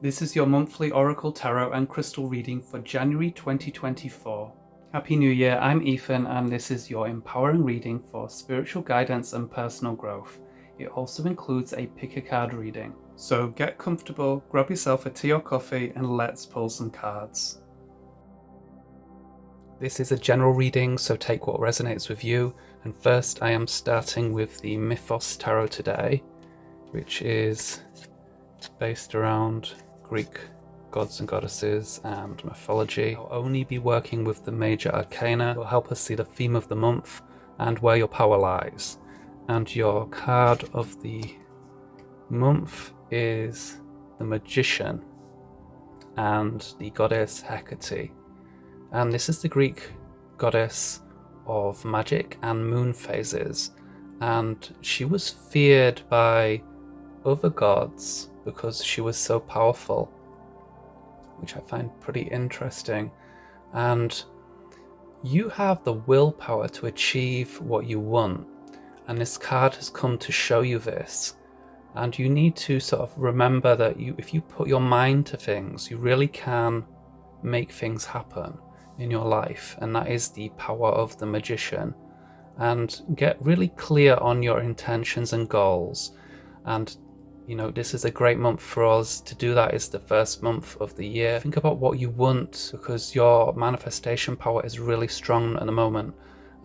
This is your monthly Oracle Tarot and Crystal reading for January 2024. Happy New Year, I'm Ethan and this is your empowering reading for spiritual guidance and personal growth. It also includes a pick a card reading. So get comfortable, grab yourself a tea or coffee and let's pull some cards. This is a general reading, so take what resonates with you. And first I am starting with the Mythos Tarot today, which is based around Greek gods and goddesses and mythology. I'll only be working with the major arcana. It will help us see the theme of the month and where your power lies. And your card of the month is the Magician and the goddess Hecate. And this is the Greek goddess of magic and moon phases. And she was feared by other gods because she was so powerful, which I find pretty interesting. And you have the willpower to achieve what you want, and this card has come to show you this. And you need to sort of remember that if you put your mind to things, you really can make things happen in your life, and that is the power of the Magician. And get really clear on your intentions and goals. And this is a great month for us to do that. It's the first month of the year. Think about what you want, because your manifestation power is really strong at the moment,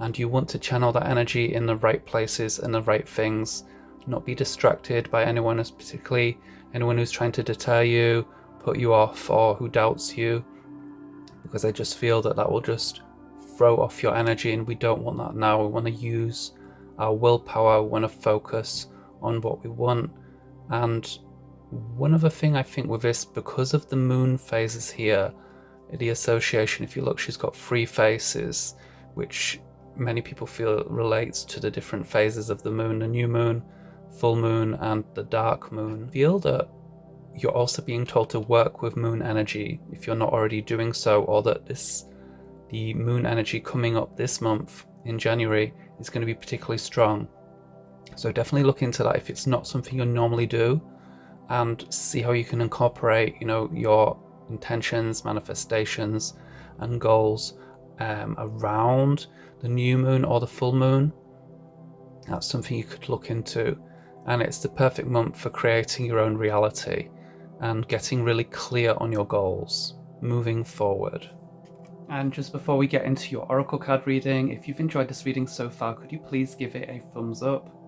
and you want to channel that energy in the right places and the right things. Not be distracted by anyone, particularly anyone who's trying to deter you, put you off, or who doubts you, because I just feel that will just throw off your energy, and we don't want that now. We want to use our willpower, we want to focus on what we want. And one other thing I think with this, because of the moon phases here, the association, if you look, she's got 3 faces, which many people feel relates to the different phases of the moon: the new moon, full moon, and the dark moon. I feel that you're also being told to work with moon energy if you're not already doing so, or that the moon energy coming up this month in January is going to be particularly strong. So definitely look into that if it's not something you normally do, and see how you can incorporate, your intentions, manifestations, and goals around the new moon or the full moon. That's something you could look into, and it's the perfect month for creating your own reality and getting really clear on your goals moving forward. And just before we get into your oracle card reading, if you've enjoyed this reading so far, could you please give it a thumbs up?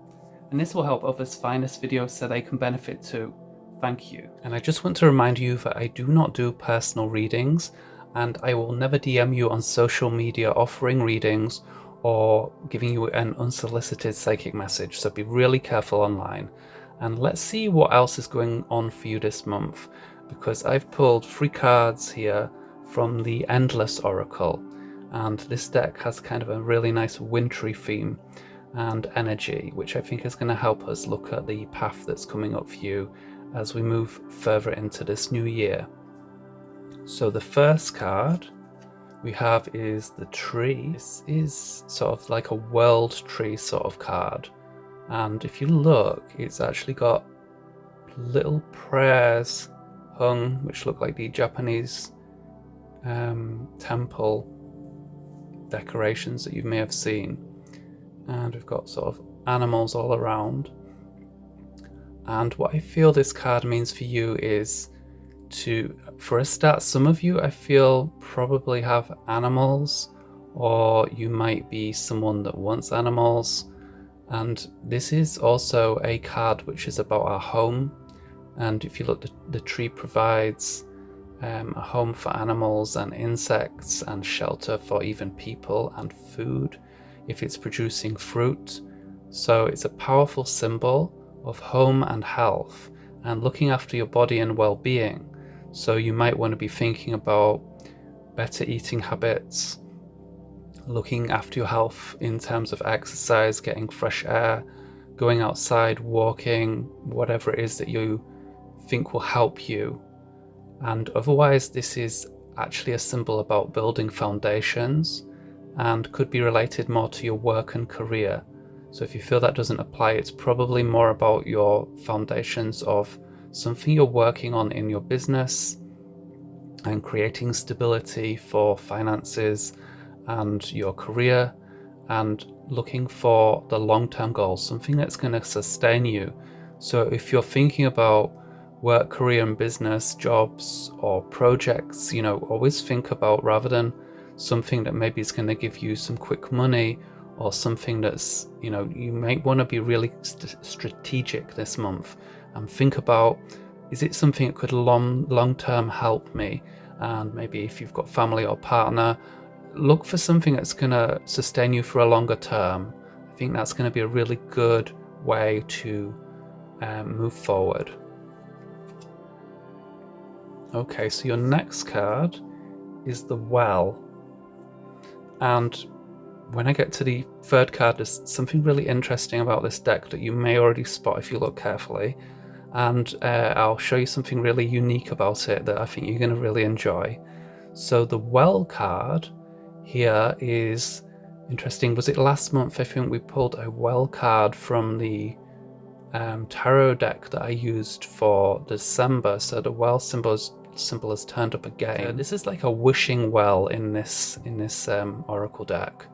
And this will help others find this video so they can benefit too. Thank you. And I just want to remind you that I do not do personal readings, and I will never DM you on social media offering readings or giving you an unsolicited psychic message, so be really careful online. And let's see what else is going on for you this month, because I've pulled 3 cards here from the Endless Oracle, and this deck has kind of a really nice wintry theme and energy, which I think is going to help us look at the path that's coming up for you as we move further into this new year. So the first card we have is the Tree. This is sort of like a world tree sort of card, and if you look, it's actually got little prayers hung, which look like the Japanese temple decorations that you may have seen. And we've got sort of animals all around. And what I feel this card means for you is for a start, some of you I feel probably have animals, or you might be someone that wants animals. And this is also a card which is about our home. And if you look, the tree provides a home for animals and insects, and shelter for even people, and food if it's producing fruit. So it's a powerful symbol of home and health and looking after your body and well-being. So you might want to be thinking about better eating habits, looking after your health in terms of exercise, getting fresh air, going outside, walking, whatever it is that you think will help you. And otherwise, this is actually a symbol about building foundations, and could be related more to your work and career. So if you feel that doesn't apply, it's probably more about your foundations of something you're working on in your business and creating stability for finances and your career, and looking for the long-term goals, something that's going to sustain you. So if you're thinking about work, career and business, jobs or projects, always think about, rather than something that maybe is going to give you some quick money, or something that's, you might want to be really strategic this month and think about, is it something that could long-term help me? And maybe if you've got family or partner, look for something that's going to sustain you for a longer term. I think that's going to be a really good way to move forward. Okay, so your next card is the Well. And when I get to the third card, there's something really interesting about this deck that you may already spot if you look carefully. And I'll show you something really unique about it that I think you're going to really enjoy. So the Well card here is interesting. Was it last month? I think we pulled a Well card from the tarot deck that I used for December. So the Well symbol has turned up again. This is like a wishing well in this oracle deck.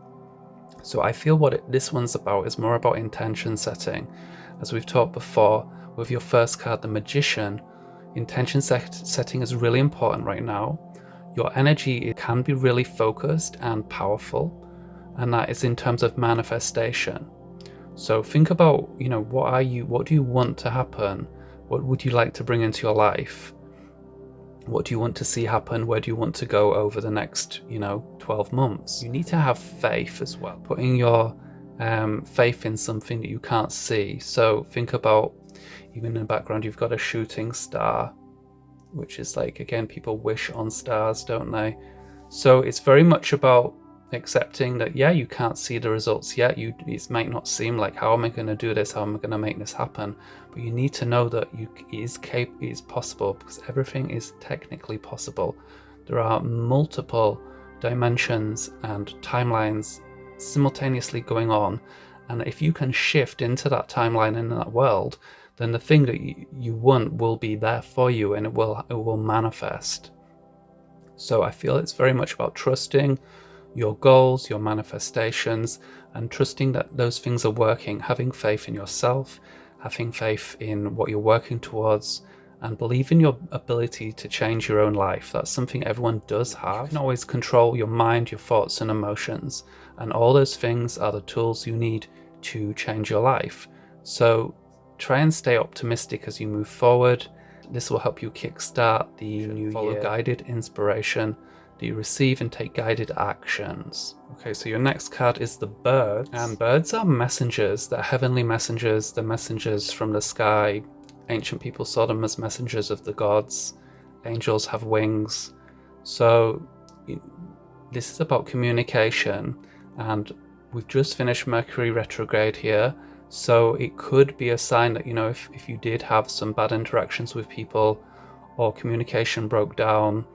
So I feel what this one's about is more about intention setting. As we've talked before with your first card, the Magician, intention setting is really important right now. Your energy can be really focused and powerful, and that is in terms of manifestation. So think about, what do you want to happen? What would you like to bring into your life? What do you want to see happen? Where do you want to go over the next, 12 months? You need to have faith as well, putting your faith in something that you can't see. So think about, even in the background, you've got a shooting star, which is like, again, people wish on stars, don't they? So it's very much about accepting that, you can't see the results yet. It might not seem like, how am I going to do this? How am I going to make this happen? But you need to know that it is possible, because everything is technically possible. There are multiple dimensions and timelines simultaneously going on, and if you can shift into that timeline in that world, then the thing that you want will be there for you, and it will manifest. So I feel it's very much about trusting your goals, your manifestations, and trusting that those things are working, having faith in yourself, having faith in what you're working towards, and believe in your ability to change your own life. That's something everyone does have. You can always control your mind, your thoughts and emotions, and all those things are the tools you need to change your life. So try and stay optimistic as you move forward. This will help you kickstart the new year. Follow guided inspiration that you receive and take guided actions. Okay, so your next card is the Birds. And birds are messengers. They're heavenly messengers. They're messengers from the sky. Ancient people saw them as messengers of the gods. Angels have wings. So this is about communication. And we've just finished Mercury retrograde here. So it could be a sign that, if you did have some bad interactions with people, or communication broke down,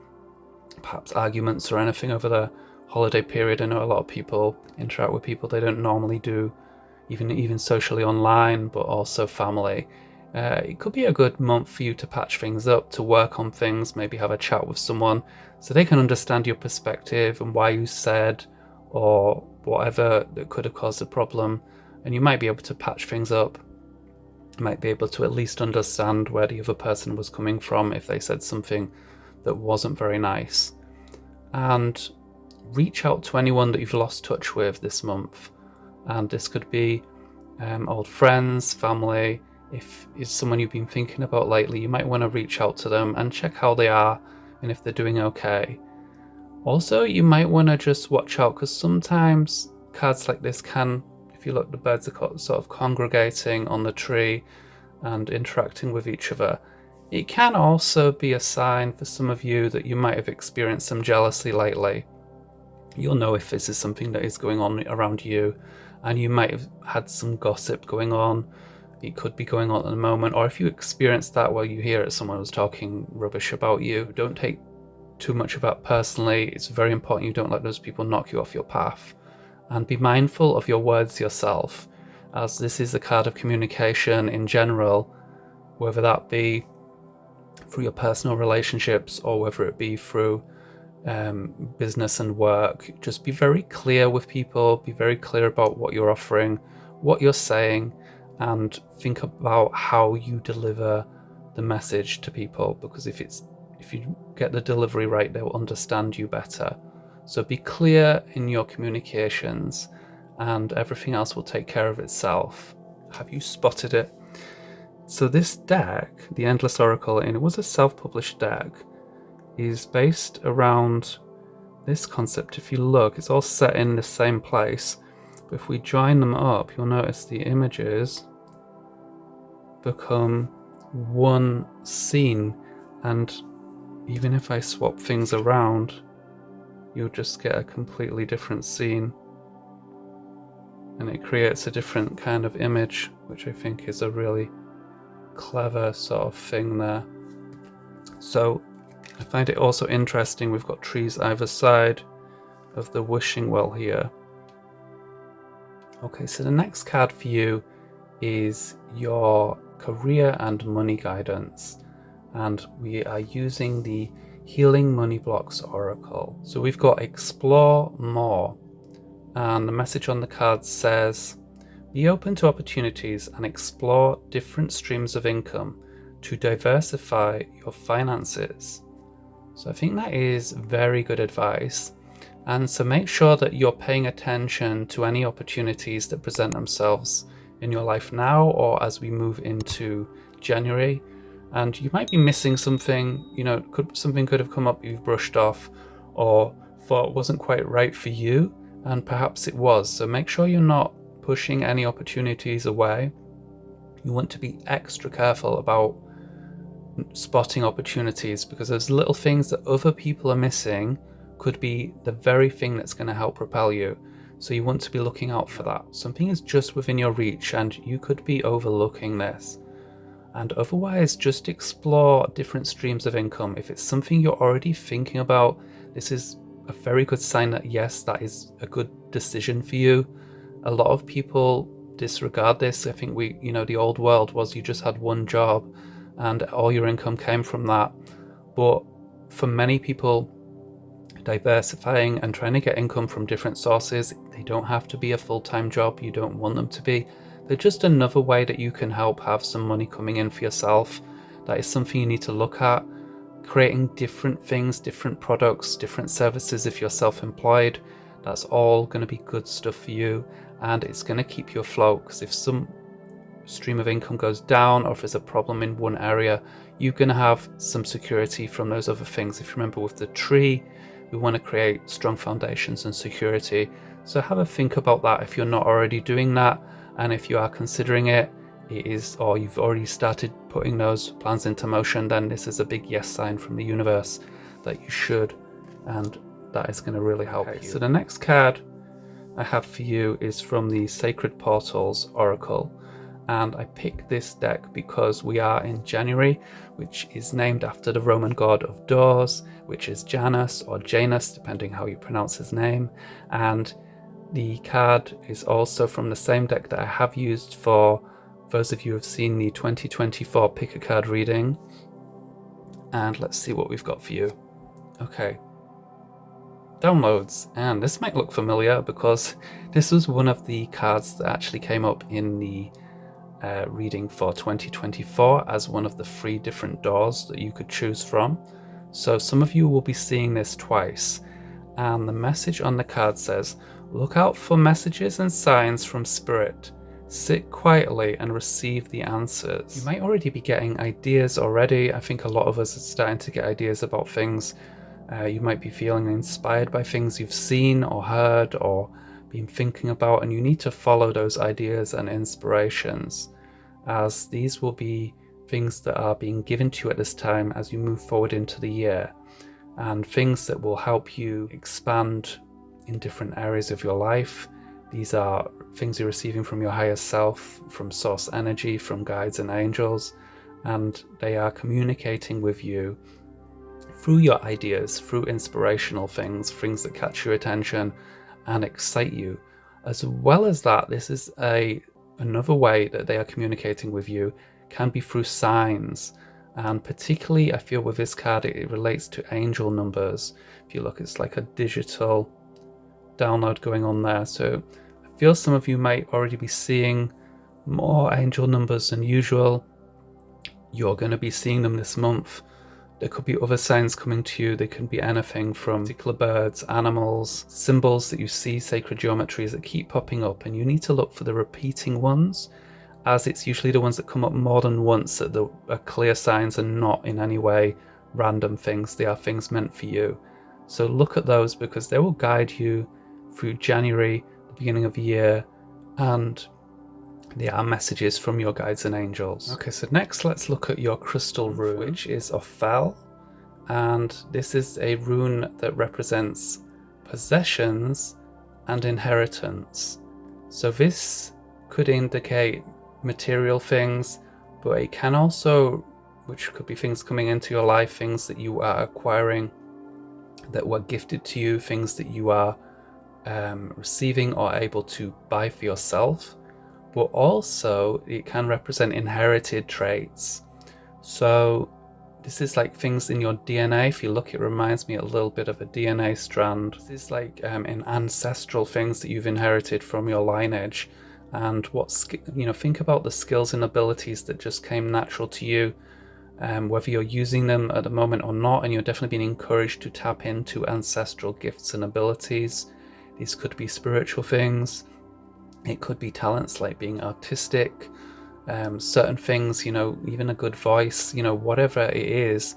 perhaps arguments or anything over the holiday period. I know a lot of people interact with people they don't normally do, even socially online, but also family. It could be a good month for you to patch things up, to work on things, maybe have a chat with someone so they can understand your perspective and why you said or whatever that could have caused a problem. And you might be able to patch things up. You might be able to at least understand where the other person was coming from if they said something that wasn't very nice. And reach out to anyone that you've lost touch with this month. And this could be old friends, family. If it's someone you've been thinking about lately, you might want to reach out to them and check how they are and if they're doing okay. Also, you might want to just watch out, because sometimes cards like this can, if you look, the birds are sort of congregating on the tree and interacting with each other. It can also be a sign for some of you that you might have experienced some jealousy lately. You'll know if this is something that is going on around you, and you might have had some gossip going on. It could be going on at the moment, or if you experienced that where you hear someone was talking rubbish about you, don't take too much of that personally. It's very important you don't let those people knock you off your path. And be mindful of your words yourself, as this is a card of communication in general, whether that be through your personal relationships, or whether it be through business and work. Just be very clear with people, be very clear about what you're offering, what you're saying, and think about how you deliver the message to people, because if you get the delivery right, they'll understand you better. So be clear in your communications, and everything else will take care of itself. Have you spotted it? So this deck, the Endless Oracle, and it was a self-published deck, is based around this concept. If you look, it's all set in the same place, but if we join them up, you'll notice the images become one scene, and even if I swap things around, you'll just get a completely different scene, and it creates a different kind of image, which I think is a really clever sort of thing there. So I find it also interesting, we've got trees either side of the wishing well here. Okay, so the next card for you is your career and money guidance, and we are using the Healing Money Blocks Oracle. So we've got Explore More, and the message on the card says, be open to opportunities and explore different streams of income to diversify your finances. So I think that is very good advice. And so make sure that you're paying attention to any opportunities that present themselves in your life now or as we move into January. And you might be missing something, something could have come up you've brushed off or thought wasn't quite right for you, and perhaps it was. So make sure you're not pushing any opportunities away. You want to be extra careful about spotting opportunities, because those little things that other people are missing could be the very thing that's going to help propel you. So you want to be looking out for that. Something is just within your reach and you could be overlooking this. And otherwise, just explore different streams of income. If it's something you're already thinking about, this is a very good sign that yes, that is a good decision for you. A lot of people disregard this. I think the old world was you just had one job and all your income came from that. But for many people, diversifying and trying to get income from different sources, they don't have to be a full-time job. You don't want them to be. They're just another way that you can help have some money coming in for yourself. That is something you need to look at. Creating different things, different products, different services if you're self-employed, that's all going to be good stuff for you, and it's going to keep you afloat, because if some stream of income goes down or if there's a problem in one area, you're going to have some security from those other things. If you remember with the tree, we want to create strong foundations and security. So have a think about that if you're not already doing that, and if you are considering it, or you've already started putting those plans into motion, then this is a big yes sign from the universe that you should, and that is going to really help you. So the next card I have for you is from the Sacred Portals Oracle, and I picked this deck because we are in January, which is named after the Roman god of doors, which is Janus or Janus, depending how you pronounce his name. And the card is also from the same deck that I have used for those of you who have seen the 2024 Pick a Card reading. And let's see what we've got for you. Okay. Downloads. And this might look familiar because this was one of the cards that actually came up in the reading for 2024 as one of the 3 different doors that you could choose from. So some of you will be seeing this twice. And the message on the card says, look out for messages and signs from Spirit. Sit quietly and receive the answers. You might already be getting ideas already. I think a lot of us are starting to get ideas about things. You might be feeling inspired by things you've seen or heard or been thinking about, and you need to follow those ideas and inspirations, as these will be things that are being given to you at this time as you move forward into the year, and things that will help you expand in different areas of your life. These are things you're receiving from your higher self, from source energy, from guides and angels, and they are communicating with you through your ideas, through inspirational things that catch your attention and excite you. As well as that, this is another way that they are communicating with you, can be through signs. And particularly I feel with this card it relates to angel numbers. If you look, it's like a digital download going on there. So I feel some of you might already be seeing more angel numbers than usual. You're going to be seeing them this month. There could be other signs coming to you. They can be anything from particular birds, animals, symbols that you see, sacred geometries that keep popping up, and you need to look for the repeating ones, as it's usually the ones that come up more than once that are clear signs and not in any way random things. They are things meant for you. So look at those, because they will guide you through January, the beginning of the year, and they are messages from your guides and angels. Okay, so next let's look at your crystal rune, which is Ophel. And this is a rune that represents possessions and inheritance. So this could indicate material things, but it can also, which could be things coming into your life, things that you are acquiring that were gifted to you, things that you are receiving or able to buy for yourself. But also it can represent inherited traits. So this is like things in your DNA. If you look, it reminds me a little bit of a DNA strand. This is like in ancestral things that you've inherited from your lineage. And think about the skills and abilities that just came natural to you, whether you're using them at the moment or not. And you're definitely being encouraged to tap into ancestral gifts and abilities. These could be spiritual things. It could be talents like being artistic, certain things, even a good voice, whatever it is.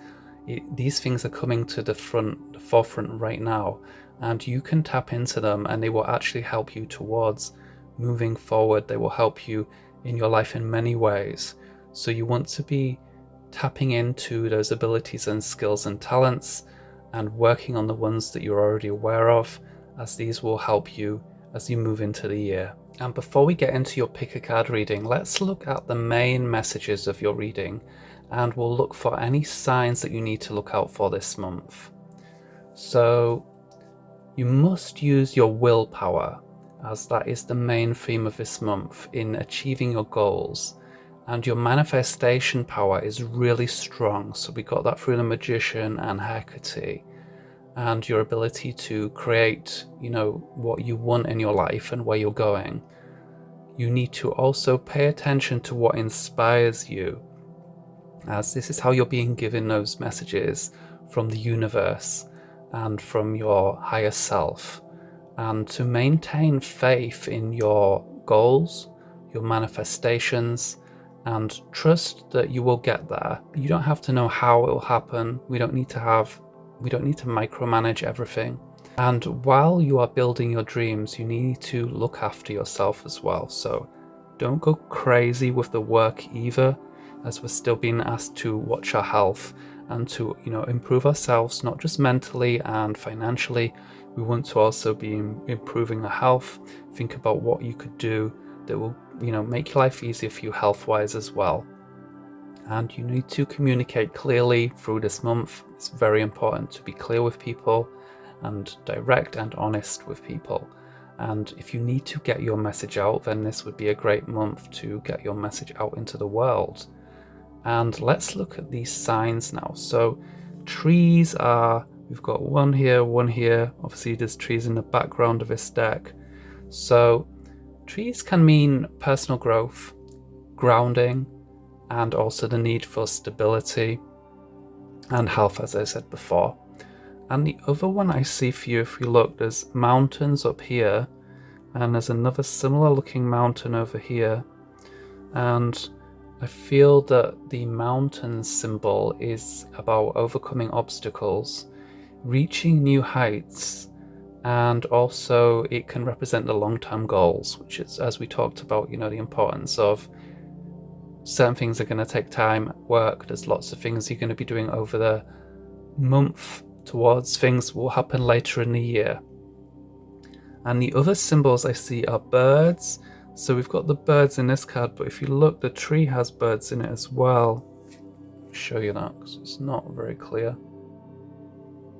These things are coming to the forefront right now, and you can tap into them, and they will actually help you towards moving forward. They will help you in your life in many ways. So you want to be tapping into those abilities and skills and talents and working on the ones that you're already aware of, as these will help you as you move into the year. And before we get into your pick a card reading, let's look at the main messages of your reading, and we'll look for any signs that you need to look out for this month. So you must use your willpower, as that is the main theme of this month in achieving your goals. And your manifestation power is really strong. So we got that through the Magician and Hecate. And your ability to create, what you want in your life and where you're going. You need to also pay attention to what inspires you, as this is how you're being given those messages from the universe and from your higher self. And to maintain faith in your goals, your manifestations, and trust that you will get there. You don't have to know how it will happen. We don't need to micromanage everything. And while you are building your dreams, you need to look after yourself as well. So don't go crazy with the work either, as we're still being asked to watch our health and to, improve ourselves, not just mentally and financially. We want to also be improving our health. Think about what you could do that will, make your life easier for you health-wise as well. And you need to communicate clearly through this month. It's very important to be clear with people and direct and honest with people. And if you need to get your message out, then this would be a great month to get your message out into the world. And let's look at these signs now. So trees we've got one here. Obviously there's trees in the background of this deck. So trees can mean personal growth, grounding, and also the need for stability and health, as I said before. And the other one I see for you, if you look, there's mountains up here, and there's another similar looking mountain over here. And I feel that the mountain symbol is about overcoming obstacles, reaching new heights, and also it can represent the long-term goals, which is, as we talked about, the importance of certain things are going to take time at work. There's lots of things you're going to be doing over the month towards things will happen later in the year. And the other symbols I see are birds. So we've got the birds in this card, but if you look, the tree has birds in it as well. I'll show you that because it's not very clear.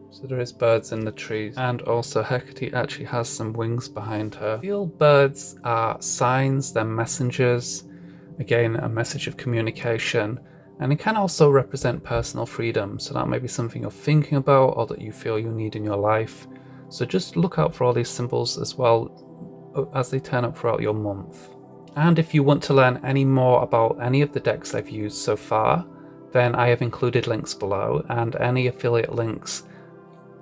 So there is birds in the trees, and also Hecate actually has some wings behind her. I feel birds are signs, they're messengers. Again, a message of communication, And it can also represent personal freedom, so that may be something you're thinking about or that you feel you need in your life. So just look out for all these symbols as well as they turn up throughout your month. And if you want to learn any more about any of the decks I've used so far, then I have included links below, and any affiliate links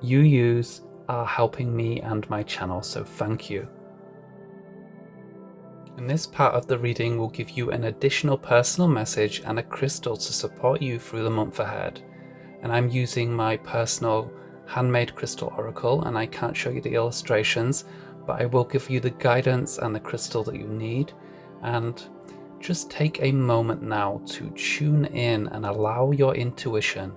you use are helping me and my channel, so thank you. And this part of the reading will give you an additional personal message and a crystal to support you through the month ahead. And I'm using my personal handmade crystal oracle, and I can't show you the illustrations, but I will give you the guidance and the crystal that you need. And just take a moment now to tune in and allow your intuition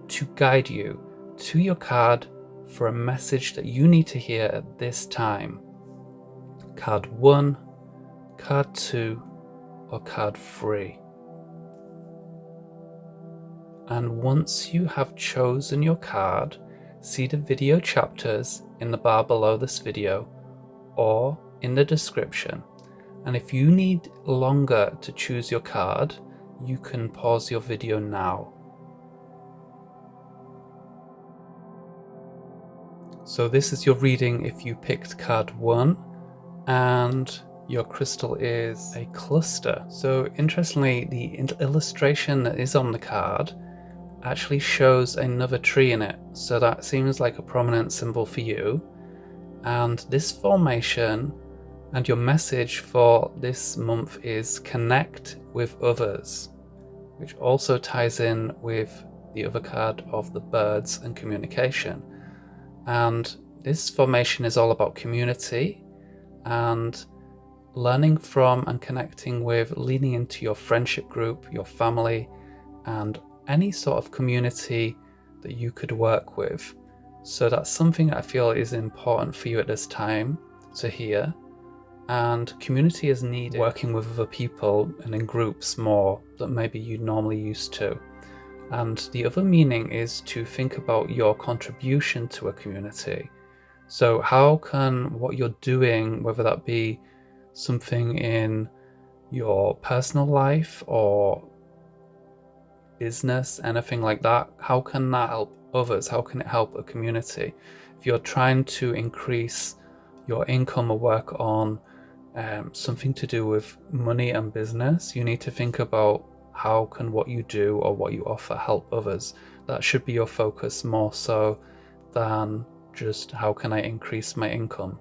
to guide you to your card for a message that you need to hear at this time. Card 1, card 2, or card 3. And once you have chosen your card, see the video chapters in the bar below this video or in the description. And if you need longer to choose your card, you can pause your video now. So this is your reading if you picked card 1, and your crystal is a cluster. So interestingly, the illustration that is on the card actually shows another tree in it, so that seems like a prominent symbol for you. And this formation and your message for this month is connect with others, which also ties in with the other card of the birds and communication. And this formation is all about community and learning from and connecting with, leaning into your friendship group, your family, and any sort of community that you could work with. So that's something I feel is important for you at this time to hear. And community is needed, working with other people and in groups more than maybe you normally used to. And the other meaning is to think about your contribution to a community. So how can what you're doing, whether that be something in your personal life or business, anything like that, how can that help others? How can it help a community? If you're trying to increase your income or work on something to do with money and business, you need to think about how can what you do or what you offer help others. That should be your focus more so than just how can I increase my income.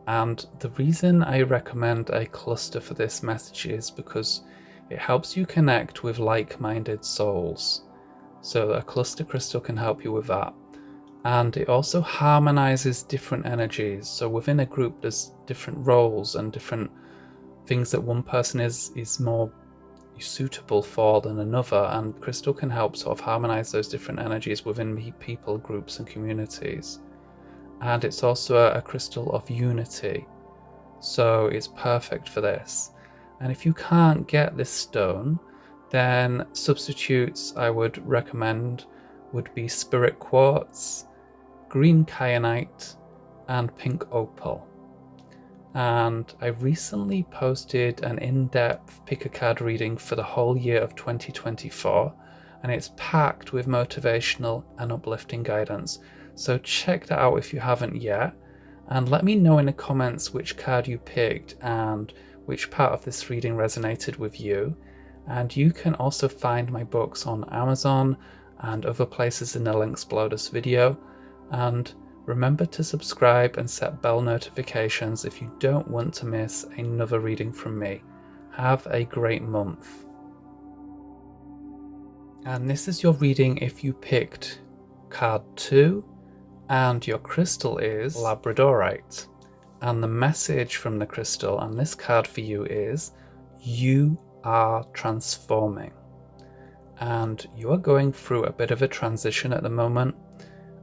And the reason I recommend a cluster for this message is because it helps you connect with like-minded souls. So a cluster crystal can help you with that. And it also harmonizes different energies. So within a group, there's different roles and different things that one person is more suitable for than another. And crystal can help sort of harmonize those different energies within people, groups, and communities. And it's also a crystal of unity. So it's perfect for this. And if you can't get this stone, then substitutes I would recommend would be spirit quartz, green kyanite, and pink opal. And I recently posted an in-depth pick a card reading for the whole year of 2024, and it's packed with motivational and uplifting guidance. So check that out if you haven't yet, and let me know in the comments which card you picked and which part of this reading resonated with you. And you can also find my books on Amazon and other places in the links below this video. And remember to subscribe and set bell notifications if you don't want to miss another reading from me. Have a great month. And this is your reading if you picked card 2 and your crystal is Labradorite. And the message from the crystal and this card for you is you are transforming. And you are going through a bit of a transition at the moment,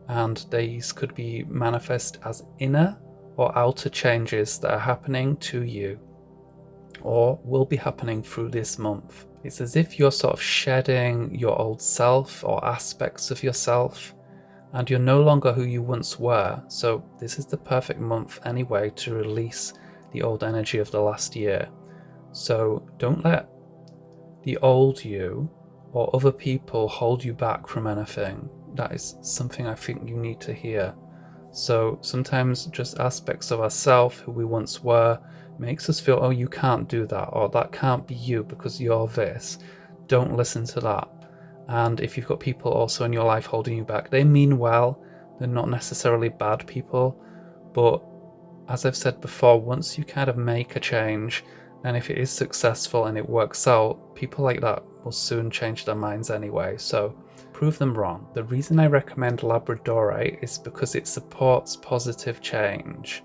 and these could be manifest as inner or outer changes that are happening to you or will be happening through this month. It's as if you're sort of shedding your old self or aspects of yourself, and you're no longer who you once were. So this is the perfect month anyway to release the old energy of the last year. So don't let the old you or other people hold you back from anything, that is something I think you need to hear. So sometimes just aspects of ourselves who we once were makes us feel, oh, you can't do that, or that can't be you because you're this. Don't listen to that. And if you've got people also in your life holding you back, they mean well. They're not necessarily bad people. But as I've said before, once you kind of make a change, and if it is successful and it works out, people like that will soon change their minds anyway. So prove them wrong. The reason I recommend Labradorite is because it supports positive change.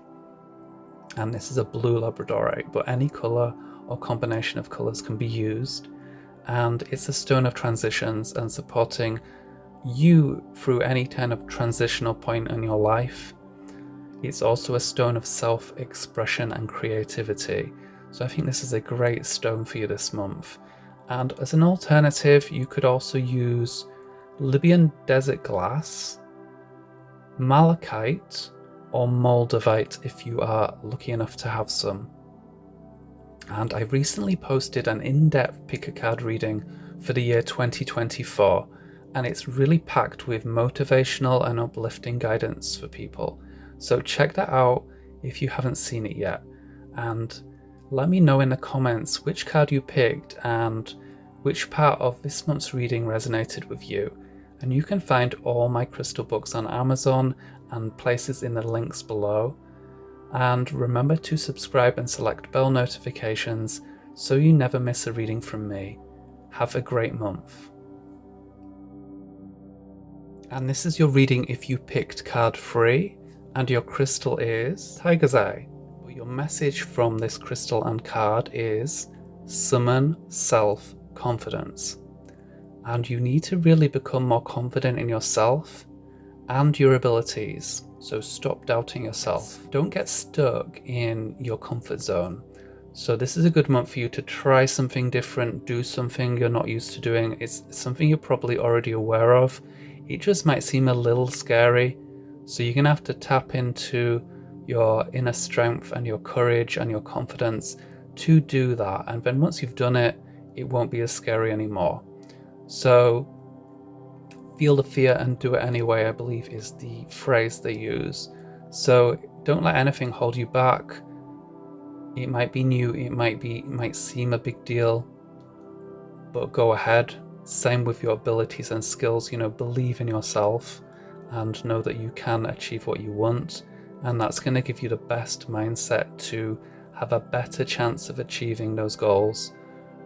And this is a blue Labradorite, but any colour or combination of colours can be used. And it's a stone of transitions and supporting you through any kind of transitional point in your life. It's also a stone of self-expression and creativity. So I think this is a great stone for you this month. And as an alternative, you could also use Libyan desert glass, malachite, or moldavite if you are lucky enough to have some. And I recently posted an in-depth pick a card reading for the year 2024, and it's really packed with motivational and uplifting guidance for people. So check that out if you haven't seen it yet, and let me know in the comments which card you picked and which part of this month's reading resonated with you. And you can find all my crystal books on Amazon and places in the links below. And remember to subscribe and select bell notifications so you never miss a reading from me. Have a great month. And this is your reading if you picked card 3 and your crystal is Tiger's Eye. Your message from this crystal and card is summon self-confidence. And you need to really become more confident in yourself and your abilities. So stop doubting yourself. Don't get stuck in your comfort zone. So this is a good month for you to try something different, do something you're not used to doing. It's something you're probably already aware of. It just might seem a little scary. So you're going to have to tap into your inner strength and your courage and your confidence to do that. And then once you've done it, it won't be as scary anymore. So feel the fear and do it anyway, I believe is the phrase they use. So don't let anything hold you back. It might be new, it might seem a big deal, but go ahead. Same with your abilities and skills, believe in yourself and know that you can achieve what you want. And that's going to give you the best mindset to have a better chance of achieving those goals.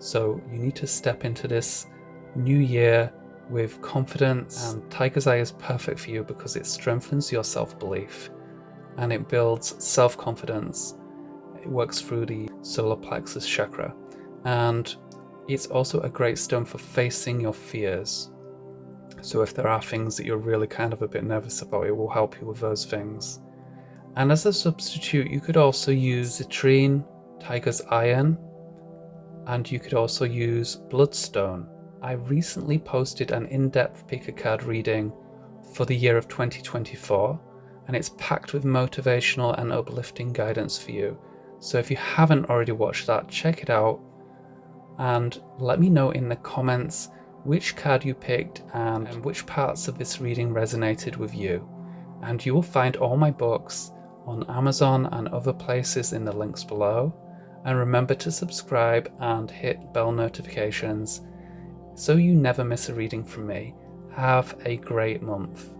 So you need to step into this new year with confidence, and Tiger's Eye is perfect for you because it strengthens your self-belief and it builds self-confidence. It works through the solar plexus chakra, and it's also a great stone for facing your fears. So if there are things that you're really kind of a bit nervous about, it will help you with those things. And as a substitute, you could also use citrine, tiger's iron, and you could also use bloodstone. I recently posted an in-depth pick a card reading for the year of 2024, and it's packed with motivational and uplifting guidance for you. So if you haven't already watched that, check it out and let me know in the comments which card you picked and which parts of this reading resonated with you. And you will find all my books on Amazon and other places in the links below. And remember to subscribe and hit bell notifications so you never miss a reading from me. Have a great month.